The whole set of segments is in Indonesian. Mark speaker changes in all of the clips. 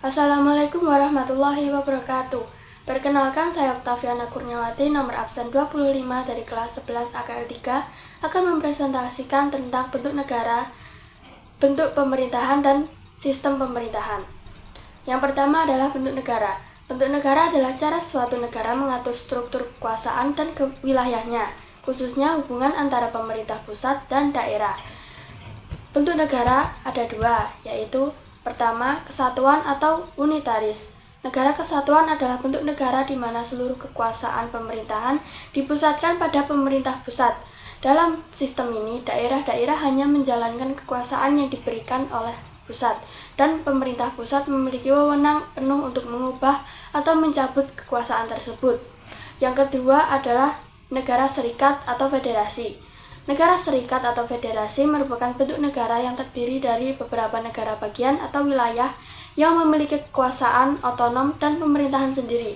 Speaker 1: Assalamualaikum warahmatullahi wabarakatuh. Perkenalkan, saya Oktaviana Kurniawati, nomor absen 25 dari kelas 11 AKL 3, akan mempresentasikan tentang bentuk negara, bentuk pemerintahan, dan sistem pemerintahan. Yang pertama adalah bentuk negara. Bentuk negara adalah cara suatu negara mengatur struktur kekuasaan dan wilayahnya, khususnya hubungan antara pemerintah pusat dan daerah. Bentuk negara ada dua, yaitu pertama, kesatuan atau unitaris. Negara kesatuan adalah bentuk negara di mana seluruh kekuasaan pemerintahan dipusatkan pada pemerintah pusat. Dalam sistem ini, daerah-daerah hanya menjalankan kekuasaan yang diberikan oleh pusat, dan pemerintah pusat memiliki wewenang penuh untuk mengubah atau mencabut kekuasaan tersebut. Yang kedua adalah negara serikat atau federasi. Negara serikat atau federasi merupakan bentuk negara yang terdiri dari beberapa negara bagian atau wilayah yang memiliki kekuasaan otonom dan pemerintahan sendiri.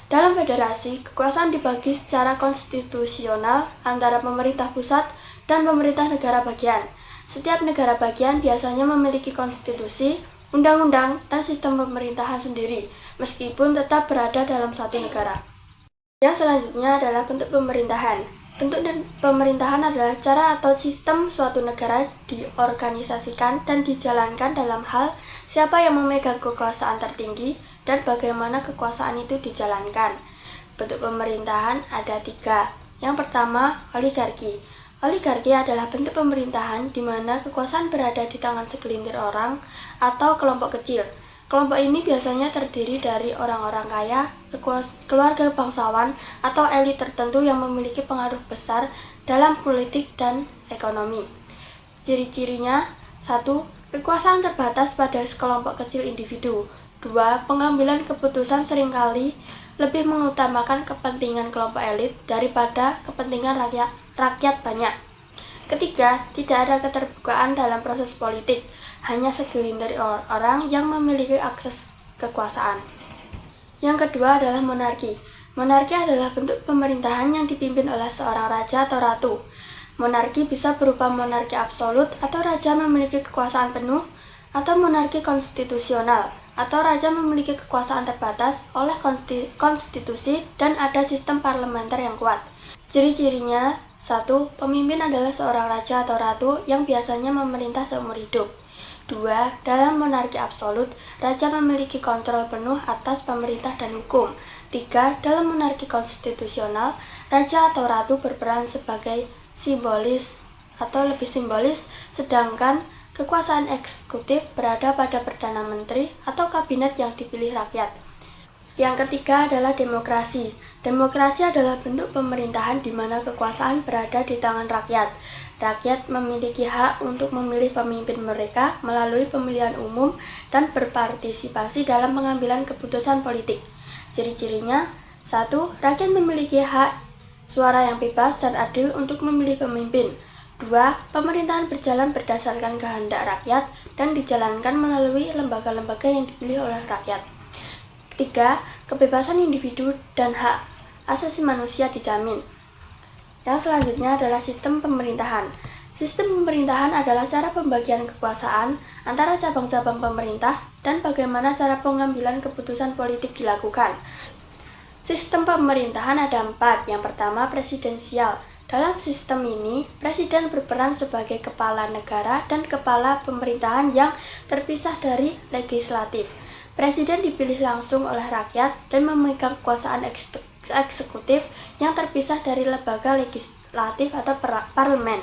Speaker 1: Dalam federasi, kekuasaan dibagi secara konstitusional antara pemerintah pusat dan pemerintah negara bagian. Setiap negara bagian biasanya memiliki konstitusi, undang-undang, dan sistem pemerintahan sendiri, meskipun tetap berada dalam satu negara. Yang selanjutnya adalah bentuk pemerintahan. Bentuk pemerintahan adalah cara atau sistem suatu negara diorganisasikan dan dijalankan dalam hal siapa yang memegang kekuasaan tertinggi dan bagaimana kekuasaan itu dijalankan. Bentuk pemerintahan ada tiga. Yang pertama, oligarki. Oligarki adalah bentuk pemerintahan di mana kekuasaan berada di tangan segelintir orang atau kelompok kecil. Kelompok ini biasanya terdiri dari orang-orang kaya, keluarga bangsawan, atau elit tertentu yang memiliki pengaruh besar dalam politik dan ekonomi. Ciri-cirinya: 1. Kekuasaan terbatas pada sekelompok kecil individu. 2. Pengambilan keputusan seringkali lebih mengutamakan kepentingan kelompok elit daripada kepentingan rakyat banyak. Ketiga, tidak ada keterbukaan dalam proses politik. Hanya segelintir orang yang memiliki akses kekuasaan. Yang kedua adalah monarki. Monarki adalah bentuk pemerintahan yang dipimpin oleh seorang raja atau ratu. Monarki bisa berupa monarki absolut atau raja memiliki kekuasaan penuh, atau monarki konstitusional atau raja memiliki kekuasaan terbatas oleh konstitusi dan ada sistem parlementer yang kuat. Ciri-cirinya: 1. Pemimpin adalah seorang raja atau ratu yang biasanya memerintah seumur hidup. 2. Dalam monarki absolut, raja memiliki kontrol penuh atas pemerintah dan hukum. 3. Dalam monarki konstitusional, raja atau ratu berperan sebagai simbolis atau lebih simbolis, sedangkan kekuasaan eksekutif berada pada Perdana Menteri atau kabinet yang dipilih rakyat. Yang ketiga adalah demokrasi. Demokrasi adalah bentuk pemerintahan di mana kekuasaan berada di tangan rakyat. Rakyat memiliki hak untuk memilih pemimpin mereka melalui pemilihan umum dan berpartisipasi dalam pengambilan keputusan politik. Ciri-cirinya: 1. Rakyat memiliki hak suara yang bebas dan adil untuk memilih pemimpin. 2. Pemerintahan berjalan berdasarkan kehendak rakyat dan dijalankan melalui lembaga-lembaga yang dipilih oleh rakyat. 3. Kebebasan individu dan hak asasi manusia dijamin. Yang selanjutnya adalah sistem pemerintahan. Sistem pemerintahan adalah cara pembagian kekuasaan antara cabang-cabang pemerintah dan bagaimana cara pengambilan keputusan politik dilakukan. Sistem pemerintahan ada 4. Yang pertama, presidensial. Dalam sistem ini, presiden berperan sebagai kepala negara dan kepala pemerintahan yang terpisah dari legislatif. Presiden dipilih langsung oleh rakyat dan memegang kekuasaan eksekutif yang terpisah dari lembaga legislatif atau parlemen.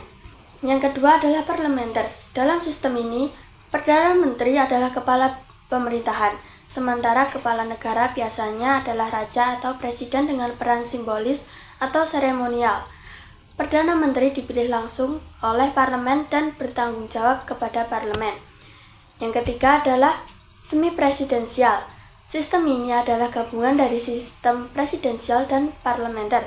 Speaker 1: Yang kedua adalah parlementer. Dalam sistem ini, Perdana Menteri adalah kepala pemerintahan, sementara kepala negara biasanya adalah raja atau presiden dengan peran simbolis atau seremonial. Perdana Menteri dipilih langsung oleh parlemen dan bertanggung jawab kepada parlemen. Yang ketiga adalah semi-presidensial. Sistem ini adalah gabungan dari sistem presidensial dan parlementer.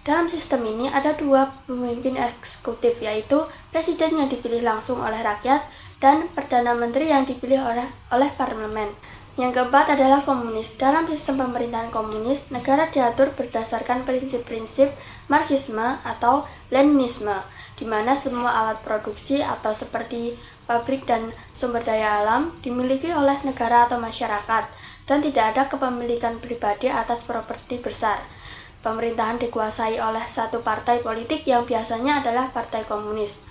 Speaker 1: Dalam sistem ini ada 2 pemimpin eksekutif, yaitu presiden yang dipilih langsung oleh rakyat dan perdana menteri yang dipilih oleh parlemen. Yang keempat adalah komunis. Dalam sistem pemerintahan komunis, negara diatur berdasarkan prinsip-prinsip Marxisme atau Leninisme, di mana semua alat produksi atau seperti pabrik, dan sumber daya alam dimiliki oleh negara atau masyarakat, dan tidak ada kepemilikan pribadi atas properti besar. Pemerintahan dikuasai oleh satu partai politik yang biasanya adalah Partai Komunis.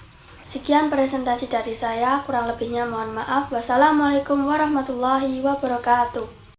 Speaker 1: Sekian presentasi dari saya, kurang lebihnya mohon maaf. Wassalamualaikum warahmatullahi wabarakatuh.